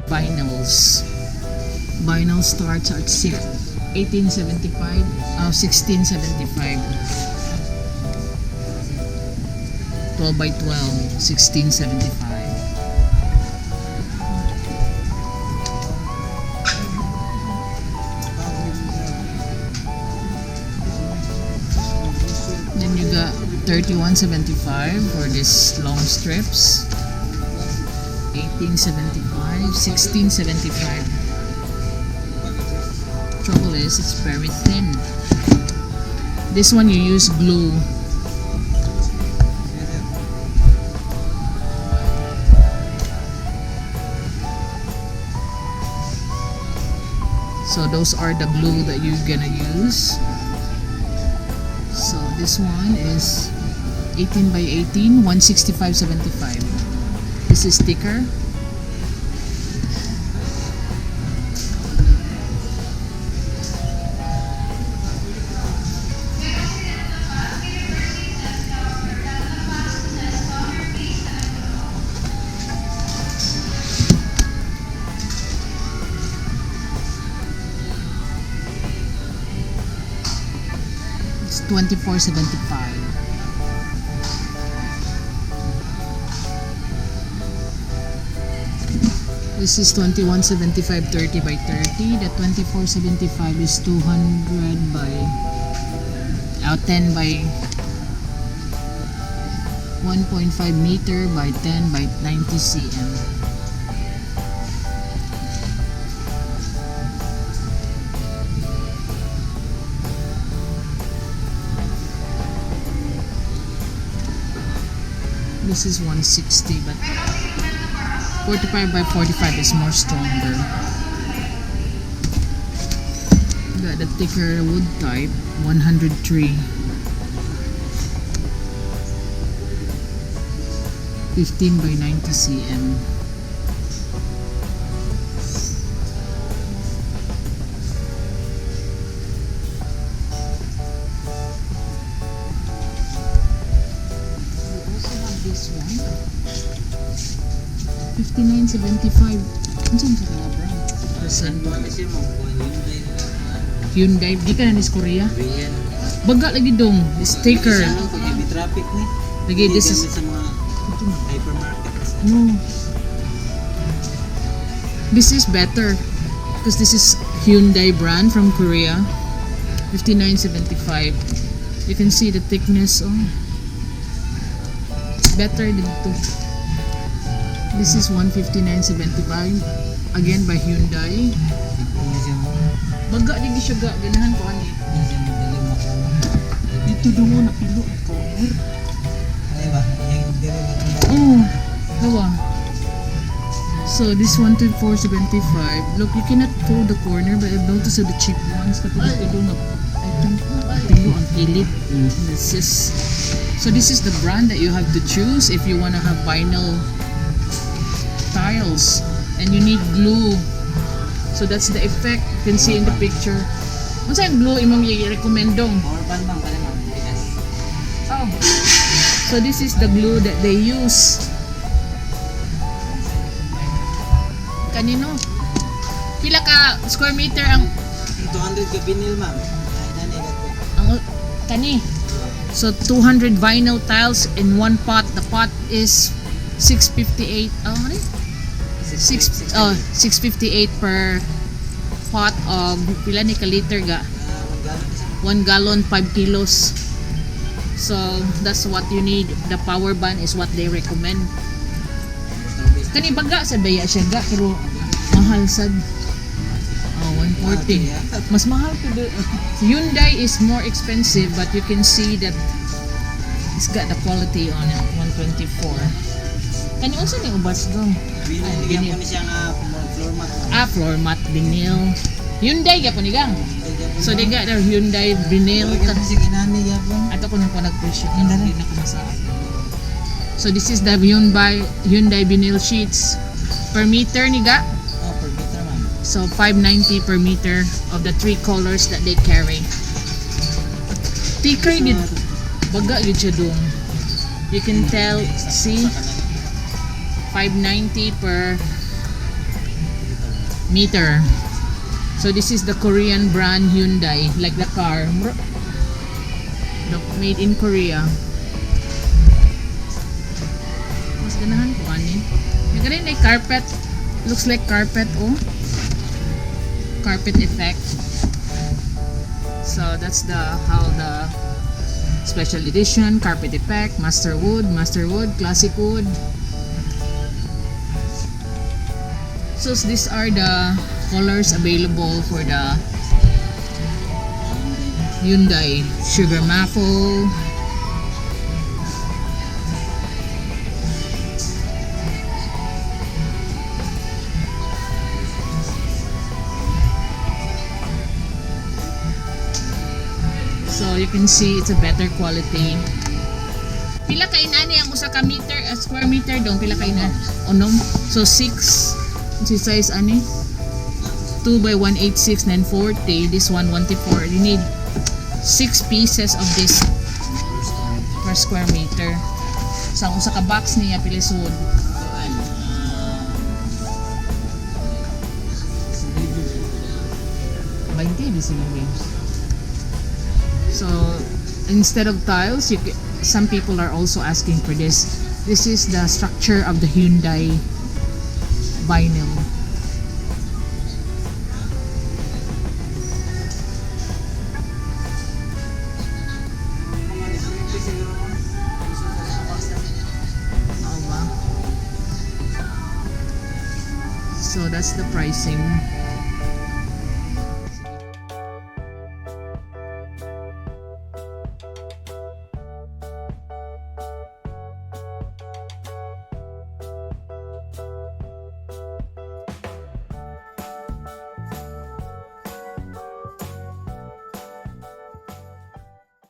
Vinyls. Vinyl starts at 1875, 1675. 12 by 12, 1675. Then you got 3175 for these long strips. 1875, 1675. Trouble is, it's very thin. This one you use glue. So those are the glue that you're gonna use. So this one is 18 by 18, 165.75. This is thicker. It's 24.75. This is 21.75, 30 by 30. The 24.75 is 200 by 10 by 1.5 meter by 10 by 90 cm. This is 160, but 45 by 45 is more stronger. Got the thicker wood type, 103. 15 by 90 cm. This one 59.75. Ano sa brand? Hyundai. Di ka na nis Korea? Baga lagi dong. Sticker. Lagi this is hypermarkets. no. This is better because this is Hyundai brand from Korea. 59.75. You can see the thickness. Oh. Better than ito. This is 159.75 again by Hyundai. Baga din siya ga ganahan ko ani. Dito do mo na pilo cover. Oh, diba? So this 124.75. Look, you cannot pull the corner, but I've noticed the cheap ones kapag ito na I think pilo ang pilit. This is so this is the brand that you have to choose if you want to have vinyl tiles, and you need glue. So that's the effect you can see in the picture. Ano sa glue imong i-recommend dong? Oh. So this is the glue that they use. Kanino? Pila ka square meter ang 200 ka vinyl, ma'am. ang kani? So 200 vinyl tiles in one pot. The pot is 658. Oh, ano? 658 per pot of pila ni ka liter ga? 1 gallon, 5 kilos. So that's what you need. The power band is what they recommend. Kani baga sa baya siya ga pero mahal sad. 140. Mas mahal ko do. Hyundai is more expensive, but you can see that it's got the quality on it. 124. Kani unsa ni ubas do? Vinyl po siya nga floor mat. Floor mat vinyl. Hyundai gyapon igang. So they got their Hyundai vinyl. Kasi kinani gyapon. Ato ko nang nag-appreciate na rin ako masabi. So this is the Hyundai vinyl sheets per meter ni ga. Per meter, ma'am. So 590 per meter of the 3 colors that they carry. Thicker gid baga yun siya dong. You can tell, see, 590 per meter. So this is the Korean brand Hyundai, like the car. Look, made in Korea. Mas ganahan ko kanin. Yung ganun like carpet. Looks like carpet, oh. Carpet effect. So that's how the special edition, carpet effect, master wood, classic wood. So these are the colors available for the Hyundai. Sugar maple, so you can see it's a better quality. Pila kay nani ang usa ka meter, square meter dong pila kay na onom. So 6 si size ani 2 by 186 940. This one 124. You need 6 pieces of this per square meter. So ang usa ka box niya pila sud. So instead of tiles, some people are also asking for this. This is the structure of the Hyundai vinyl. So that's the pricing.